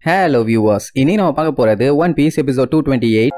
Hello viewers, இனி நம்ம பார்க்க போறது One Piece episode 228.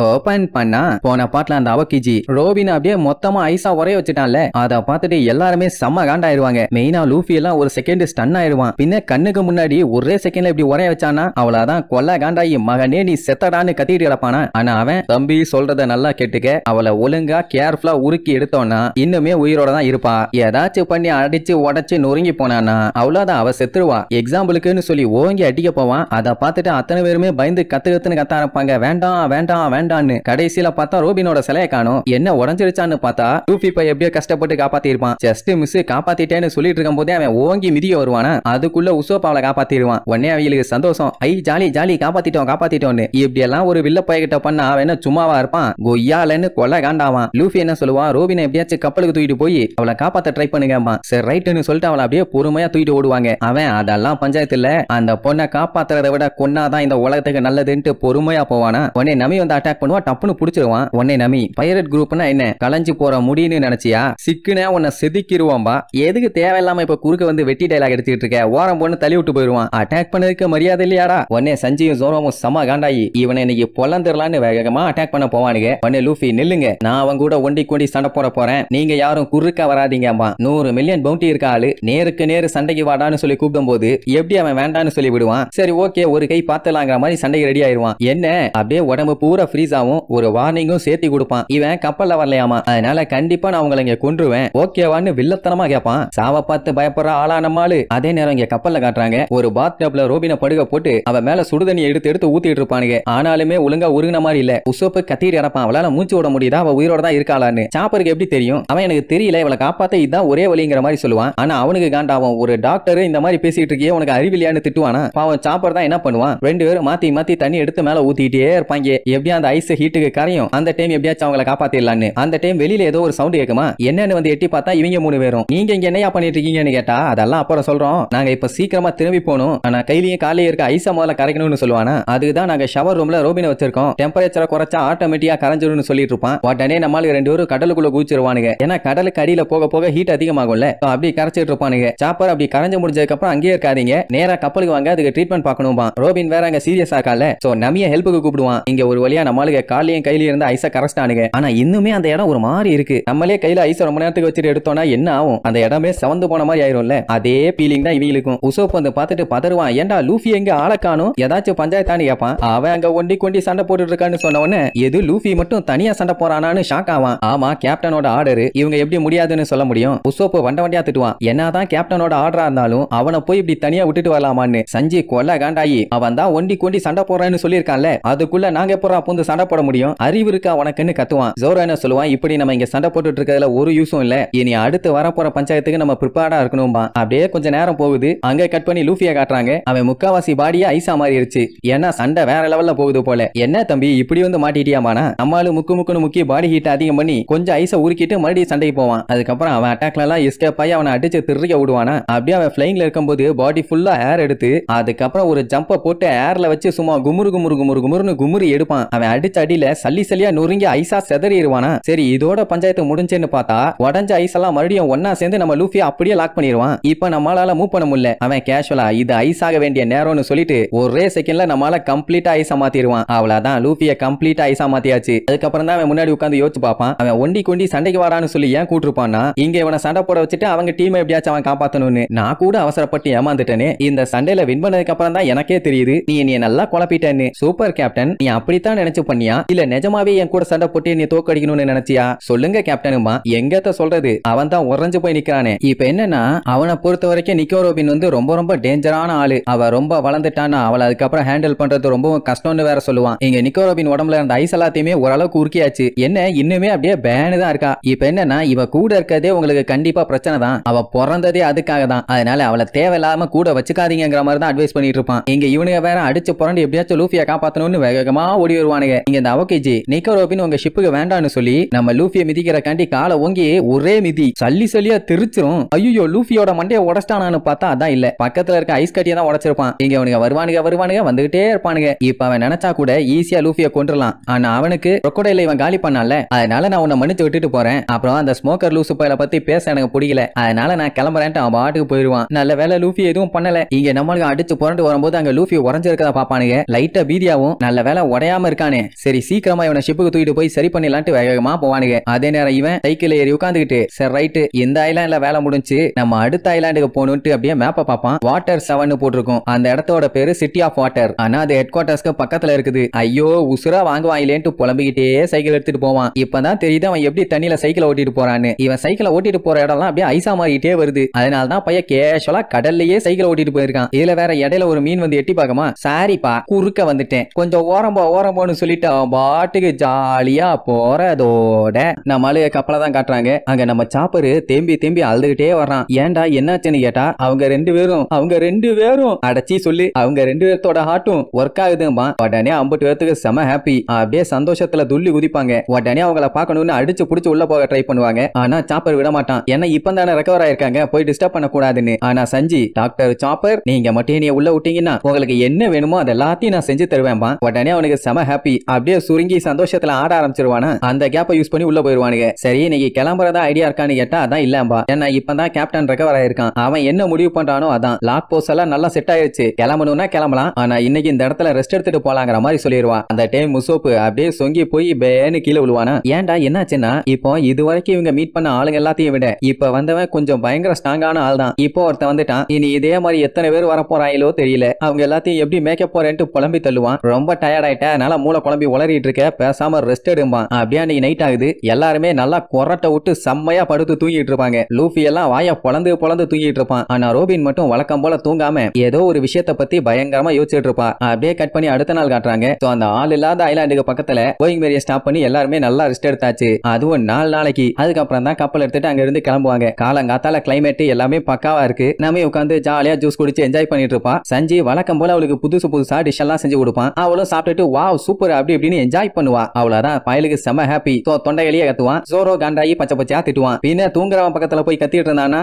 ஓபன் பண்ணா போன பாட்டுல அந்த அவகிஜி ரோபின் அப்படியே மொத்தமா ஐஸா உரைய வச்சுட்டான்ல. அத பார்த்துட்டு எல்லாருமே செம்ம காண்டாயிருவாங்க. மெயினா லூஃபி எல்லாம் ஒரு செகண்ட் ஸ்டன் ஆயிடுவான். பின்ன கண்ணுக்கு முன்னாடி ஒரே செகண்ட்ல இப்படி உரைய வச்சானா அவளாதான் கொல்ல காண்டாயி மகனே நீ செத்தடான்னு கத்திட்டு கிடப்பானா. ஆனா அவன் தம்பி சொல்றத நல்லா கேட்டுக்க, அவளை ஒழுங்கா கேர்ஃபுல்லா உருக்கி எடுத்தோன்னா இன்னுமே உயிரோட தான் இருப்பா. ஏதாச்சும் பண்ணி அடிச்சு உடச்சு நொறுங்கி போனானா அவ்வளவுதான், அவ செத்துருவா. எக்ஸாம்பிளுக்குன்னு சொல்லி ஓங்கி அடிக்க போவான். அதை பார்த்துட்டு அத்தனை பேருமே பயந்து கத்துன்னு கத்த ஆரம்பிப்பாங்க. வேண்டாம் வேண்டாம் வேண்டான்னு. கடைசியில பார்த்தா ரோபினோட சிலையை காணோம். என்ன உடஞ்சிருச்சான்னு பார்த்தா லூஃபி பை எப்படியோ கஷ்டப்பட்டு காப்பாத்திருப்பான். ஜஸ்ட் மிஸ் காப்பாத்திட்டேன்னு சொல்லிட்டு இருக்கும் போதே அவன் ஓங்கி மிதிக்க வருவானா. அதுக்குள்ள உசோப் அவளை காப்பாத்திடுவான். உடனே அவங்களுக்கு சந்தோஷம், ஐ ஜாலி ஜாலி காப்பாத்திட்டோம்னு. இப்படி எல்லாம் ஒரு வில்ல பையகிட்ட பண்ணா அவன் என்ன சும்மாவா இருப்பான், கொய்யாலன்னு கொல்ல காண்டாவான். லூஃபி என்ன சொல்லுவான், ரோபினை எப்படியாச்சும் கப்பலுக்கு தூக்கிட்டு போய் அவளை காப்பாத்த ட்ரை பண்ணுங்கம்மா. சரி ரைட்டுன்னு சொல்லிட்டு அவளை அப்படியே பொறுமையா தூக்கிட்டு ஓடுவாங்க. அவன் அதெல்லாம் பஞ்சாயத்து இல்ல, அந்த பொண்ணை காப்பாத்துறதை விட கொன்னாதான் இந்த உலகத்துக்கு நல்லதுன்ட்டு பொறுமையா போவானா. உடனே நமி வந்து அட்டாக் பண்ணுவா, டப்புன்னு புடிச்சிருவான். உடனே நமி பைரட் குரூப்னா என்ன கலஞ்சு போற முடியும்னு நினைச்சியா, சிக்குனே உன்னை செதுக்கிடுவான்பா. எதுக்கு தேவையில்லாம இப்ப குறுக்க வந்து வெட்டி டைலாக் எடுத்துக்கிட்டு இருக்க, ஓரம் பொண்ணு தள்ளி விட்டு போயிருவான். அட்டாக் பண்ணதுக்கு மரியாதை இல்லையாடா. உடனே சஞ்சியும் ஜோரோமும் சம காண்டாயி இவனை இன்னைக்கு பொல்லந்திரலான்னு வேகமா அட்டாக் பண்ண போவானுங்க. உடனே லூஃபி நில்லுங்க, நான் அவன் கூட ஒண்டி கொண்டி சண்டை போறேன், நீங்க யாரும் குறுக்க வராதீங்கம்மா. 100 மில்லியன் பவுண்டி இருக்க ஆளு நேருக்கு நேரு சண்டைக்கு வாடான்னு சொல்லி கூப்பிடும் போது எப்படி அவன் வேண்டான்னு சொல்லி விடுவான். சரி ஓகே ஒரு கை பார்த்தலாங்கிற மாதிரி சண்டைக்கு ரெடி ஆயிருவான். என்ன அப்படியே உடம்பு பூரா ஃப்ரீஸ் ஆகும். ஒரு வார்னிங்கும் சேர்த்து கொடுப்பான். இவன் கப்பல்ல வரலையாமா, அதனால கண்டிப்பா நான் உங்களை இங்க கொன்றுவேன் ஓகேவான்னு வில்லத்தனமா கேட்பான். சாவ பார்த்து பயப்படுற ஆளா நம்மாளு. அதே நேரம் இங்க கப்பல்ல காட்டுறாங்க ஒரு பாத் டப்ல ரோபினை படுக போட்டு அவன் மேல சுடுதண்ணி எடுத்து ஊத்திட்டு இருப்பானுங்க. ஆனாலுமே ஒழுங்கா உருகின மாதிரி இல்ல. உசோப்பு கத்திட்டு இறப்பான். அவளால மூச்சு விட முடியுதா, அவ உயிரோட தான் இருக்காளான்னு. சாப்பருக்கு எப்படி தெரியும், அவன் எனக்கு தெரியல இவளை காப்பாத்த இதுதான் ஒரே வழிங்கிற மாதிரி சொல்லுவான். ஆனா அவனுக்கு காண்டாவும் ஒரு டாக்டர் இந்த மாதிரி பேசிட்டு இருக்கியே உனக்கு அறிவில்லையான்னு திட்டுவானா. பாவம் சாப்பர் தான் என்ன பண்ணுவான், 2 பேரும் மாத்தி மாத்தி தண்ணி எடுத்து மேல ஊத்திட்டே இருப்பாங்க. எப்படியா அந்த ஐஸ் ஹீட்டுக்கு கரையும். அந்த டைம் எப்படியாச்சும் அவங்களை காப்பாத்திடலான்னு. அந்த டைம் வெளியில ஏதோ ஒரு சவுண்ட் கேட்குமா, என்னன்னு வந்து எட்டி பார்த்தா இவங்க 3 பேரும். நீங்க இங்க என்னையா பண்ணிட்டு இருக்கீங்கன்னு கேட்டா அதெல்லாம் அப்புறம் சொல்றோம், நாங்க இப்ப சீக்கிரமா திரும்பி போகணும், ஆனா கையிலயும் காலையும் இருக்க ஐஸா முதல்ல கரைக்கணும்னு சொல்லுவானா. அதுதான் நாங்க ஷவர் ரூம்ல ரோபினை வச்சிருக்கோம், டெம்பரேச்சரை குறைச்சா ஆட்டோமேட்டிக்கா கரைஞ்சிரும்னு சொல்லிட்டு இருப்பான். உடனே நம்மளுக்கு 2 பேரும் கடலுக்குள்ள குதிச்சிருவானுங்க. ஏன்னா கடலுக்கு அடியில போக போக ஹீட் அதிகமாகும்ல, அப்படி கரைச்சிட்டு இருப்பானுங்க. சாப்பர் அப்படி கரைஞ்சு முடிஞ்சதுக்கு அப்புறம் அங்கேயே இருக்காதீங்க, நேரா கப்பலுக்கு வாங்க, அதுக்கு ட்ரீட்மெண்ட் பார்க்கணும்பா. ரோபின் வேற அங்க சீரியஸா இருக்கால, சோ நமிய ஹெல்ப்புக்கு கூப்பிடுவான். இங்க ஒரு வழியா நம்மளுக்கு காலையும் கையில இருந்த ஐஸா கரைச்சிட்டானுங்க. ஆனா இன்னுமே அந்த இடம் ஒரு மாதிரி இருக்கு. நம்மளே கையில ஐஸ் ரொம்ப நேரத்துக்கு வச்சுட்டு எடுத்தோம்னா என்ன ஆகும், அந்த இடமே சவந்து போன மாதிரி ஆயிரும்ல. அதே ஃபீலிங் தான் இவங்களுக்கும். உசோப் வந்து பார்த்துட்டு பதறுவான், ஏண்டா லூஃபி எங்க ஆளை காணும், ஏதாச்சும் பஞ்சாயத்தான்னு கேட்பான். அவன் அங்க ஒண்டி கொண்டி சண்டை போட்டுட்டு இருக்கான்னு சொன்ன உடனே எது லூஃபி மட்டும் தனியா சண்டை போறானான்னு ஷாக் ஆவான். ஆமா கேப்டனோட ஆர்டர், இவங்க எப்படி முடியாதுன்னு சொல்ல முடியும். உசோப் வண்டியா திட்டுவான், என்னதான் கேப்டனோட ஆர்டரா இருந்தாலும் அவனை போய் இப்படி தனியா விட்டுட்டு வரலாமான்னு. சஞ்சி கொல்ல காண்டாயி அவன் தான் ஒண்டி கொண்டி சண்டை போறான்னு சொல்லியிருக்கான்ல, அதுக்குள்ள நாங்க எப்போ பூந்து சண்டை போட முடியும், அறிவு இருக்கா உனக்குன்னு கத்துவான். ஜோரோ என்ன சொல்லுவான், இப்படி நம்ம இங்க சண்டை போட்டுட்டு இருக்கிறதுல ஒரு யூஸும் இல்ல, இனி அடுத்து வரப்போற பஞ்சாயத்துக்கு நம்ம ப்ரிப்பேர்டா இருக்கணும்பா. அப்படியே கொஞ்ச நேரம் போகுது. அங்க கட் பண்ணி லூஃபியை காட்டுறாங்க. அவன் முக்காவாசி பாடியா ஐஸா மாறிடுச்சு. ஏன்னா சண்டை வேற லெவல்ல போகுது போல. என்ன தம்பி இப்படி வந்து மாட்டிட்டியாமானா, நம்மால முக்குன்னு முக்கி பாடி ஹீட் அதிகம் பண்ணி கொஞ்சம் ஐஸை உருக்கிட்டு மறுபடியும் சண்டைக்கு போவான். அதுக்கப்புறம் அவன் அட்டாக்ல எல்லாம் எஸ்கேப் ஆகி அவனை அடிச்சு திருக்க விடுவானா. அப்படியே அவன் பிளைங்ல இருக்கும்போது பாடி ஃபுல்லா ஏர் எடுத்து அதுக்கப்புறம் ஒரு ஜம்ப போட்டு ஏர்ல வச்சு சும்மா குமுறுன்னு குமுறி எடுப்பான். அவன் அடிச்ச அடியில சல்லியா நொறுங்கி ஐஸா செதறிடுவானா. சரி இதோட பஞ்சாயத்து முடிஞ்சேன்னு பார்த்தா உடஞ்ச ஐஸ் எல்லாம் மறுபடியும் ஒன்னா சேர்ந்து நம்ம லூஃபி அப்படியே லாக் பண்ணிடுவான். இப்ப நம்மளால மூவ் பண்ண முடியல. அவன் கேஷுவலா இது ஐஸ் ஆக வேண்டிய நேரம்னு சொல்லிட்டு ஒரே செகண்ட்ல நம்மளால கம்ப்ளீட்டா ஐஸா மாத்திடுவான். அவ்வளவுதான் லூஃபியை கம்ப்ளீட்டா ஐஸா மாத்தியாச்சு. அதுக்கப்புறம் தான் அவன் முன்னாடி உட்காந்து யோசிச்சு பார்ப்பான், அவன் ஒண்டி கொண்டி சண்டைக்கு வாடான்னு சொல்லி ஏன் கூட்டிருப்பான்னா இங்க இவனை சண்டை போட வச்சுட்டு அவங்க டீமை எப்படியாச்சும் அவன் காப்பாத்தணும்னு. நான் கூட அவசரப்பட்டு ஏமாந்துட்டேனே, இந்த சண்டையில வின் பண்ணதுக்கு அப்புறம் தான் எனக்கே தெரியுது நீ நல்லா குழப்பிட்டேன்னு. சூப்பர் கேப்டன், நீ அப்படித்தான் நினைச்சு பண்ணியா இல்ல நிஜமாவே என் கூட சண்டை போட்டு நீ தோக்கடிக்கணும்னு நினைச்சியா, சொல்லுங்க கேப்டனுமா. எங்கத்த சொல்றது, அவன் தான் உறைஞ்சு போய் நிக்கிறானே. இப்ப என்னன்னா அவனை பொறுத்த வரைக்கும் நிக்கோ ரோபின் வந்து ரொம்ப டேஞ்சரான ஆளு. அவ ரொம்ப வளர்ந்துட்டானா அவளை அதுக்கப்புறம் ஹேண்டில் பண்றது ரொம்ப கஷ்டம்னு வேற சொல்லுவான். இங்க நிக்கோ ரோபின் உடம்புல இருந்த ஐஸ் எல்லாத்தையுமே ஓரளவுக்கு உருக்கியாச்சு. என்ன இன்னுமே அப்படியே பேனு தான் இருக்கா. இப்ப என்னன்னா இவ கூட இருக்கதே உங்களுக்கு கண்டிப்பா பிரச்சனை தான். அவ பிறந்ததே அதுக்காக தான். அதனால அவளை தேவையில்லாம கூட வச்சுக்காதீங்கிற மாதிரி தான் அட்வைஸ் பண்ணிட்டு இருப்பான். இங்க இவனுங்க வேற அடிச்சு புரண்டு எப்படியாச்சும் லூஃபியை காப்பாத்தணும்னு வேகமா ஓடி வருவானுங்க. இங்க இந்த அவகிஜி நிக்கரோபின் உங்க ஷிப்புக்கு வேண்டாம்னு சொல்லி நம்ம லூஃபியை மிதிக்கிற காண்டி காலை ஓங்கி ஒரே மிதி சல்லி சல்லியா திருச்சிரும். ஐயோ லூஃபியோட மண்டைய உடச்சிட்டானு பார்த்தா அதான் இல்ல, பக்கத்துல இருக்க ஐஸ் கட்டியை தான் உடைச்சிருப்பான். இங்க அவனுங்க வருவானுங்க வந்துகிட்டே இருப்பானுங்க. இப்ப அவன் நினைச்சா கூட ஈஸியா லூஃபியை கொண்டுலாம். ஆனா அவனுக்கு crocodile இவன் காலி பண்ணால, அதனால நான் உன்னை மன்னிச்சு விட்டுட்டு போறேன். அப்புறம் அந்த ஸ்மோக்கர் லூசு பையல பத்தி பேச எனக்கு பிடிக்கல, அதனால நான் கிளம்புறேன்ட்டு அவன் பாட்டுக்கு போயிடுவான். நல்ல வேலை லூஃபி எதுவும் பண்ணல. இங்க நம்மளுக்கு அடிச்சு புரண்டு வரும்போது அங்க லூஃபி உறைஞ்சிருக்கத பாப்பானுங்க. லைட்டா பீதியாவும் நல்ல வேலை உடையாம இருக்கானே, சரி சீக்கிரமா இவனை ஷிப்புக்கு தூக்கிட்டு போய் சரி பண்ணிடலான்ட்டு வேகமா போவானுங்க. அதே நேரம் இவன் சைக்கிள் ஏறி உட்காந்துக்கிட்டு சரி ரைட்டு இந்த ஐலாண்ட்ல வேலை முடிஞ்சு நம்ம அடுத்த ஐலாண்டுக்கு போகணும்ட்டு அப்படியே மேப்பை பார்ப்பான். வாட்டர் 7 போட்டிருக்கும். அந்த இடத்தோட பேரு சிட்டி ஆஃப் வாட்டர். ஆனா அது ஹெட் குவார்டர்ஸ்க்கு பக்கத்துல இருக்குது. ஐயோ உசுரா வாங்குவாங்களேன்ட்டு புலம்பிக்கிட்டே சைக்கிள் எடுத்துட்டு போவான். இப்பதான் தெரியுது அவன் எப்படி தண்ணியில சைக்கிள் ஓட்டிட்டு போறான்னு. இவன் சைக்கிளை ஓட்டிட்டு போற இடம்லாம் அப்படியே ஐசா மாறிட்டே வருது. அதனாலதான் பையன் கேஷுவலா கடல்லையே சைக்கிள் ஓட்டிட்டு போயிருக்கான். இதுல வேற இடையில ஒரு மீன் வந்து எட்டி பார்க்கமா, சாரிப்பா குறுக்க வந்துட்டேன், கொஞ்சம் ஓரம்போன்னு சொல்லிட்டு அவன் பாட்டுக்கு ஜாலியா போறதோட நம்ம அழுக கப்பலை தான் காட்டுறாங்க. அங்க நம்ம சாப்பரு தேம்பி அழுதுகிட்டே வர்றான். ஏன்டா என்னாச்சுன்னு கேட்டா அவங்க ரெண்டு பேரும் அடைச்சி சொல்லி அவங்க ரெண்டு பேர்த்தோட ஹார்ட்டும் ஒர்க் ஆகுதும்பா. உடனே 50 பேர்த்துக்கு செம ஹாப்பி. அப்படியே சந்தோஷத்துல துள்ளி குதிப்பாங்க. உடனே அவங்கள பார்க்கணும்னு அடிச்சு புடிச்சு உள்ள போக ட்ரை பண்ணுவாங்க. ஆனா சாப்பர் விட மாட்டான். ஏன்னா இப்பதானே ரெக்கவர் ஆயிருக்காங்க, போய் டிஸ்டர்ப் பண்ண கூடாதுன்னு. ஆனா சஞ்சி டாக்டர் சாப்பர் நீங்க மட்டும் நீ உள்ள விட்டீங்கன்னா உங்களுக்கு என்ன வேணுமோ அது எல்லாத்தையும் நான் செஞ்சு தருவேன்பா. உடனே அவனுக்கு செம ஹாப்பி. அப்படியே சுருங்கி சந்தோஷத்துல ஆட ஆரம்பிச்சிருவானா. அந்த கேப்பை யூஸ் பண்ணி உள்ள போயிருவானுங்க. சரி நீங்க கிளம்புறதா ஐடியா இருக்கான்னு கேட்டா அதான் இல்லம்பா. ஏன்னா இப்பதான் கேப்டன் ரெக்கவர் ஆயிருக்கான். அவன் என்ன முடிவு பண்றானோ அதான். லாக் போஸ்ட் எல்லாம் நல்லா செட் ஆயிருச்சு, கிளம்பணும்னா கிளம்பலாம், ஆனா இன்னைக்கு இந்த இடத்துல ரெஸ்ட் எடுத்துட்டு போலாங்கிற மாதிரி சொல்லிடுவான். அந்த டைம் முசோப்பு அப்படியே சொங்கி போய் பேன்னு கீழே விழுவானா. ஏன்டா என்னாச்சுன்னா இப்போ இது வரைக்கும் இவங்க மீட் பண்ண ஆளுங்க எல்லாத்தையும் விட இப்ப வந்தவன் கொஞ்சம் பயங்கர ஸ்ட்ராங்கான ஆள் தான். இப்போ ஒருத்தன் வந்துட்டான். இனி இதே மாதிரி எத்தனை பேர் வர போறாங்களோ தெரியல. அவங்க எல்லாத்தையும் எப்படி மேக்கப் போறேன்ட்டு புலம்பி தள்ளுவான். ரொம்ப டயர்ட் ஆயிட்ட, அதனால மூளை குழம்பி உளறிட்டு இருக்க, பேசாம ரெஸ்ட் எடுப்பான். அப்படியே அன்னைக்கு நைட் ஆகுது. எல்லாருமே நல்லா கொரட்டை விட்டு செம்மையா படுத்து தூங்கிட்டு இருப்பாங்க. லூஃபி எல்லாம் வாய பொளந்து தூங்கிட்டு இருப்பான். ஆனா ரோபின் மட்டும் வழக்கம் போல தூங்காம ஏதோ ஒரு விஷயத்தை பத்தி பயங்கரமா யோசிச்சுட்டு இருப்பா. அப்படியே கட் பண்ணி அடுத்த நாள் காட்டுறாங்க. அந்த ஆள் இல்லாத ஐலாண்டுக்கு பக்கத்துல கோயிங் மேரிய ஸ்டாப் பண்ணி எல்லாருமே நல்லா ரெஸ்ட் எடுத்தாச்சு. அதுவும் 4 நாளைக்கு. அதுக்கப்புறம் தான் கப்பல் எடுத்துட்டு அங்க இருந்து கிளம்புவாங்க. காலங்காத்தால கிளைமேட் எல்லாமே பக்காவா இருக்கு. நாமே உட்காந்து ஜாலியா ஜூஸ் குடிச்சு என்ஜாய் பண்ணிட்டு இருப்பா. சஞ்சி வழக்கம் போல அவளுக்கு புதுசா டிஷ் எல்லாம் செஞ்சு கொடுப்பான். அவளும் சாப்பிட்டுட்டு வாவ் சூப்பர் அப்படி இப்படின்னு என்ஜாய் பண்ணுவா. அவ்வளவுதான் பயலுக்கு செம ஹாப்பி. தொண்டையிலேயே கத்துவான். ஜோரோ காண்டாயி பச்சையா திட்டுவான். பின்ன தூங்குறவன் பக்கத்துல போய் கத்திட்டு இருந்தானா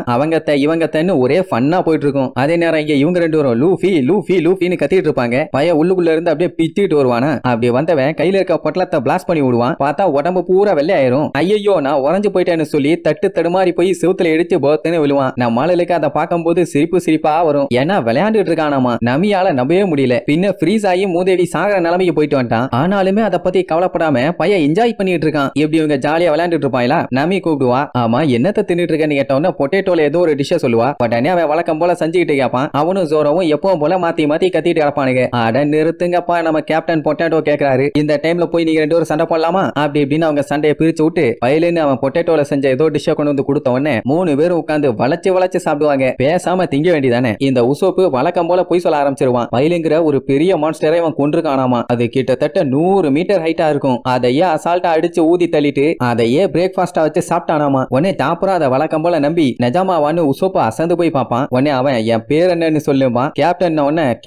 இவங்கன்னு ஒரே ஃபன்னா போயிட்டு இருக்கும். அதே நேரம் இங்க இவங்க ரெண்டு பேரும் லூஃபின்னு கத்திட்டு இருப்பாங்க. பையன் உள்ளுக்குள்ள இருந்து அப்படியே பிச்சிட்டு வருவானா. அப்படி வந்தவன் கையில இருக்க பொட்டலத்தை பிளாஸ்ட் பண்ணி விடுவான். பார்த்தா உடம்பு பூரா வெள்ளை ஆயிரும். ஐயோ நான் உறைஞ்சு போயிட்டேன்னு சொல்லி தடுமாறி போய் செவுத்துல இடிச்சு போத்தன்னு விழுவான். நம்ம ஆளுக்கு அதை பார்க்கும்போது சிரிப்பா வரும். ஏன்னா விளையாண்டுட்டு இருக்கானாமா. நம்பியால நம்பவே முடியல. பின்ன ஃப்ரீஸ் ஆகி மூதேவி சாகர நிலைமைக்கு போயிட்டு வந்துட்டான். ஆனாலுமே அதை பத்தி கவலைப்படாம பையன் என்ஜாய் பண்ணிட்டு இருக்கான். எப்படி இவங்க ஜாலியா விளையாண்டுட்டு இருப்பாங்களா. நம்பி கூப்பிடுவா. ஆமா என்னத்தை தின்னுட்டு இருக்கேன்னு கேட்டவன பொட்டேட்டோல ஏதோ ஒரு டிஷ்ஷ சொல்லுவா. உடனே அவன் வழக்கம் போல செஞ்சுக்கிட்டு கேட்பான். அவனும் ஜோரோவும் எப்பவும் போல மாத்தி கத்திட்டு கிடப்பானுங்க. அட நிறுத்துங்கப்பா நம்ம கேப்டன் பொட்டேட்டோ கேக்குறாரு. இந்த டைம்ல போய் நீங்க ரெண்டு பேரும் சண்டை போடலாமா அப்படி இப்படின்னு அவங்க சண்டையை பிரிச்சு விட்டு வயலுன்னு அவன் பொட்டேட்டோல செஞ்ச ஏதோ டிஷ்ஷ கொண்டு வந்து கொடுத்த உடனே 3 பேரும் உட்காந்து வளைச்சு சாப்பிடுவாங்க. பேசாம திங்க வேண்டியதானே. இந்த உசோப்பு வழக்கம் போல பொய் சொல்ல ஆரம்பிச்சிருவான். வயலுங்கிற ஒரு பெரிய மான்ஸ்டரை அவன் கொன்றுக்கானாமா. அது கிட்டத்தட்ட 100 மீட்டர் ஹைட்டா இருக்கும். அதையே அசால்ட்டா அடிச்சு ஊதி தள்ளிட்டு அதையே பிரேக்ஃபாஸ்டா வச்சு சாப்பிட்டானாமா. உடனே தாப்புறா அதை வழக்கம் போல நம்பி நிஜமாவான்னு உசோப்பு அசந்து போய் பார்ப்பான். உடனே அவன் என் பேர் என்னன்னு சொல்லுவான்.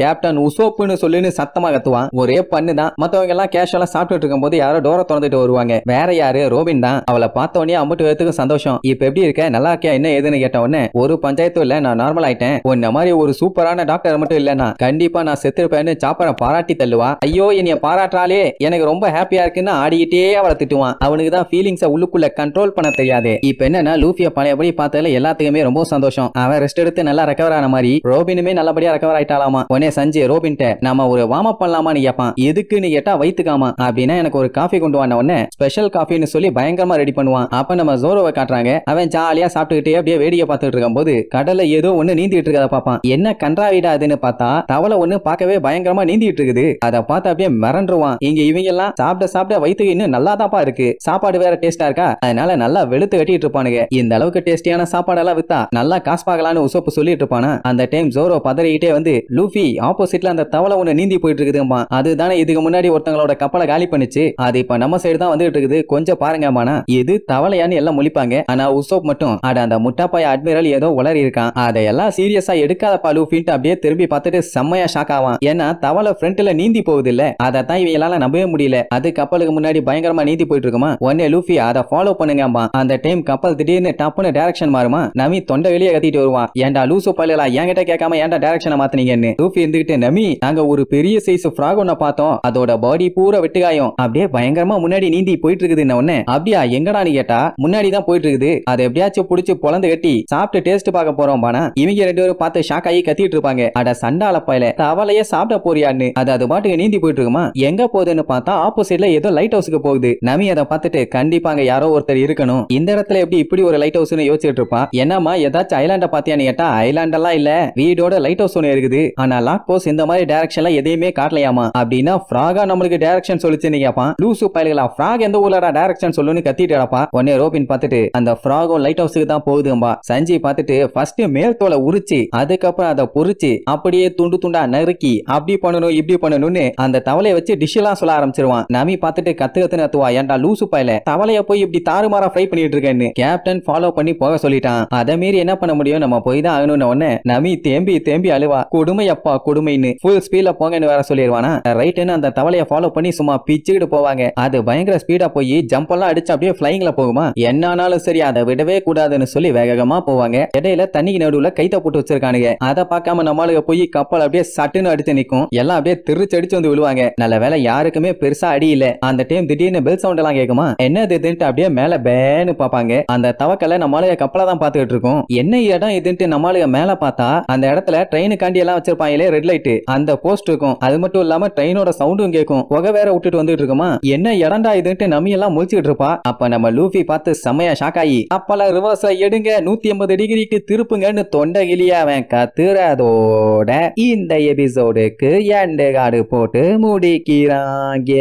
கேப்டன் உசோப்புன்னு சொல்லுன்னு சத்தமா கத்துவான். ஒரே பண்ணுதான். மத்தவங்க எல்லாம் கேஷுவலா சாப்பிட்டு இருக்கும் போது யாரோ டோரை திறந்துட்டு வருவாங்க. வேற யாரு ரோபின் தான். அவளை பார்த்த உடனே 50 பேருக்கு சந்தோஷம். இப்ப எப்படி இருக்க நல்லா இருக்கியா என்ன ஏதுன்னு கேட்ட உடனே ஒரு பஞ்சாயத்தும் இல்ல நான் நார்மல் ஆயிட்டேன். உன்ன மாதிரி ஒரு சூப்பரான டாக்டர் மட்டும் இல்லனா கண்டிப்பா நான் செத்துருப்பேன்னு சாப்பரை பாராட்டி தள்ளுவா. ஐயோ என்னைய பாராட்டாலே எனக்கு ரொம்ப ஹாப்பியா இருக்குன்னு ஆடிக்கிட்டே அவளை திட்டுவான். அவனுக்கு தான் ஃபீலிங்ஸை உள்ளுக்குள்ள கண்ட்ரோல் பண்ண தெரியாது. இப்ப என்னன்னா லூஃபிய பழையபடி பார்த்ததுல எல்லாத்துக்குமே ரொம்ப சந்தோஷம். அவன் ரெஸ்ட் எடுத்து நல்லா ரெக்கவர் ஆன மாதிரி ரோபினுமே நல்லபடியா ரெக்கவர் ஆயிட்டாலாமா. உடனே சஞ்சய் ரோபின்ட்ட நம்ம ஒரு வார்ம் அப் பண்ணலாமான்னு கேட்பான். எதுக்குன்னு கேட்டா வயித்துக்காமா. அப்படின்னா எனக்கு ஒரு காஃபி கொண்டு வான உடனே ஸ்பெஷல் காஃபின்னு சொல்லி பயங்கரமா ரெடி பண்ணுவான். அப்ப நம்ம ஜோரோவை காட்டுறாங்க. அவன் ஜாலியா சாப்பிட்டுக்கிட்டே அப்படியே வேடிக்கை பார்த்துட்டு இருக்கும் போது கடல்ல ஏதோ ஒண்ணு நீந்திட்டு இருக்கத பாப்பான். என்ன கன்றாவிடாதுன்னு பார்த்தா தவளை ஒண்ணு பார்க்கவே பயங்கரமா நீந்திட்டு இருக்குது. அதை பார்த்து அப்படியே மிரண்டுருவான். இங்க இவங்க எல்லாம் சாப்பிட வயிற்றுக்கு இன்னும் நல்லா தாப்பா இருக்கு. சாப்பாடு வேற டேஸ்டா இருக்கா. அதனால நல்லா வெளுத்து கட்டிட்டு இருப்பானுங்க. இந்த அளவுக்கு டேஸ்டியான சாப்பாடெல்லாம் வித்தா நல்லா காசு பார்க்கலான்னு உசோப்பு சொல்லிட்டு இருப்பானா. அந்த டைம் ஜோரோ பதறிக்கிட்டே வந்து லூஃபி ஆப்போசிட்ல அந்த தவளை ஒண்ணு நீந்தி போயிட்டு இருக்குதுமா. அதுதானே இதுக்கு முன்னாடி ஒருத்தங்களோட கப்பலை காலி பண்ணிச்சு. அது இப்ப நம்ம சைடு தான் வந்துட்டு இருக்குது. கொஞ்சம் பாருங்கம்மானா. இது தவளையான்னு எல்லாம் முழிப்பாங்க. ஆனா உசோப் மட்டும் அட அந்த முட்டாப்பாய அட்மிரல் ஏதோ உளறி இருக்கான். அதையெல்லாம் சீரியஸா எடுக்காதப்பா லூஃபின்ட்டு அப்படியே திரும்பி பார்த்துட்டு செம்மையா ஷாக் ஆவான். ஏன்னா தவளை ஃப்ரண்ட்ல நீந்தி போகுது இல்ல. அதைத்தான் இவங்களால லூஃபியால நம்பவே முடியல. அது கப்பலுக்கு முன்னாடி பயங்கரமா நீந்தி போயிட்டு இருக்குமா. உடனே லூஃபி அதை ஃபாலோ பண்ணுங்கம்பா. அந்த டைம் கப்பல் திடீர்னு டப்புன்னு டைரக்ஷன் மாறுமா. நமி தொண்டை வெளியே கத்திட்டு வருவான். ஏன்டா லூசு பல்லுலா என்கிட்ட கேட்காம ஏன்டா டைரக்ஷனை மாத்துனீங்கன்னு. லூஃபி இருந்துகிட்டு நமி நாங்க ஒரு பெரிய சைஸ் ஃப்ராக் ஒன்ன பார்த்தோம். அதோட பாடி பூரா வெட்டுகாயம் அப்படியே பயங்கரமா முன்னாடி நீந்தி போயிட்டு இருக்குது. உடனே அப்படியா எங்கடான்னு கேட்டா முன்னாடி தான் போயிட்டு இருக்குது. அதை எப்படியாச்சும் புடிச்சு பொளந்து கட்டி சாப்பிட்டு டேஸ்ட் பார்க்க போறோம் பானா. இவங்க 2 பேரும் பார்த்து ஷாக் ஆகி கத்திட்டு இருப்பாங்க. அட சண்டால பயல தவளையே சாப்பிட போறியான்னு. அது பாட்டுக்கு நீந்தி போயிட்டு இருக்குமா. எங்க போகுதுன்னு பார்த்தா ஆப்போசிட்ல ஏதோ லைட் ஹவுஸ்க்கு போகுது. நமி அதை பார்த்துட்டு கண்டிப்பாங்க யாரோ ஒருத்தர் இருக்கணும் இந்த இடத்துல எப்படி இப்படி ஒரு லைட் ஹவுஸ்னு யோசிச்சுட்டு இருப்பான். என்னமா ஏதாச்சும் ஐலாண்ட பாத்தியான்னு கேட்டா ஐலாண்ட் எல்லாம் இல்ல வீடோட லைட் ஹவுஸ் ஒன்று இருக்குது. ஆனா லாக் போஸ் இந்த மாதிரி டைரக்ஷன்ல எதையுமே காட்டலையாமா. அப்படின்னா ஃப்ராகா நம்மளுக்கு டைரக்ஷன் சொல்லுச்சுன்னு கேட்பான். லூசு பயல்களா ஃப்ராக் எந்த ஊர்லடா டைரக்ஷன் சொல்லுன்னு கத்திட்டு கிடப்பா. உடனே ரோபின் பார்த்துட்டு அந்த ஃப்ராகும் லைட் ஹவுஸ்க்கு தான் போகுதும்பா. சஞ்சய் பார்த்துட்டு ஃபர்ஸ்ட் மேல் தோலை உரிச்சு அதுக்கப்புறம் அதை பொரிச்சு அப்படியே துண்டு துண்டா நறுக்கி அப்படி பண்ணணும் இப்படி பண்ணணும்னு அந்த தவளையை வச்சு டிஷ் எல்லாம் சொல்ல ஆரம்பிச்சிருவான். நமி பார்த்துட்டு கத்துன்னு அத்துவா. ஏன்டா லூசு பயல தவளைய போய் இப்படி தாறுமாறா ஃப்ரை பண்ணிட்டு இருக்கேன்னு கேப்டன் ஃபாலோ பண்ணி போக சொல்லிட்டான். அதை மீறி என்ன பண்ண முடியும் நம்ம போய் தான் ஆகணும்னு உடனே நமி தேம்பி தேம்பி அழுவா. கொடுமை அப்பா கொடுமைன்னு ஃபுல் ஸ்பீட்ல போங்கன்னு வேற சொல்லிடுவானா. ரைட்டுன்னு அந்த தவளையை ஃபாலோ பண்ணி சும்மா பிச்சுக்கிட்டு போவாங்க. அது பயங்கர ஸ்பீடா போய் ஜம்ப் எல்லாம் அடிச்சு அப்படியே ஃபிளைங்ல போகுமா. என்னானாலும் சரி அதை விடவே கூடாதுன்னு சொல்லி வேகமா போவாங்க. இடையில தண்ணிக்கு நடுவுல கைத்த போட்டு வச்சிருக்கானுங்க. அதை பார்க்காம நம்மளுக்கு போய் கப்பல் அப்படியே சட்டுன்னு அடிச்சு நிக்கும். எல்லாம் அப்படியே திருச்சு அடிச்சு வந்து விழுவாங்க. நல்ல வேலை யாருக்குமே பெருசா அடி இல்ல. அந்த டைம் திடீர்னு பெல் சவுண்ட் எல்லாம் கேக்குமா. என்னது இதுன்ட்டு அப்படியே மேல பேன்னு பாப்பாங்க. அந்த தவக்கலை நம்மளுக்கு கப்பலை தான் பாத்துக்கிட்டு இருக்கோம். என்ன இடம் இதுன்ட்டு நம்மளுக்கு மேல பார்த்தா அந்த இடத்துல ட்ரெயினுக்காண்டி எல்லாம் வச்சிருப்பாங்களே ரெட் லைட் அந்த போஸ்ட் இருக்கும். அது மட்டும் இல்லாம ட்ரெயினோட சவுண்டும் கேட்கும். புகை வேற விட்டுட்டு வந்துட்டு இருக்குமா. என்ன இடம்டா இதுன்ட்டு நம்ம எல்லாம் முழிச்சுக்கிட்டு இருப்பா. அப்ப நம்ம லூஃபி பார்த்து செமையா ஷாக் ஆகி கப்பலை ரிவர்ஸ்ல எடுங்க 180 டிகிரிக்கு திருப்புங்கன்னு தொண்டை கிளியா அவன் கத்துறதோட இந்த எபிசோடுக்கு எண்டு கார்டு போட்டு முடிக்கிறாங்க.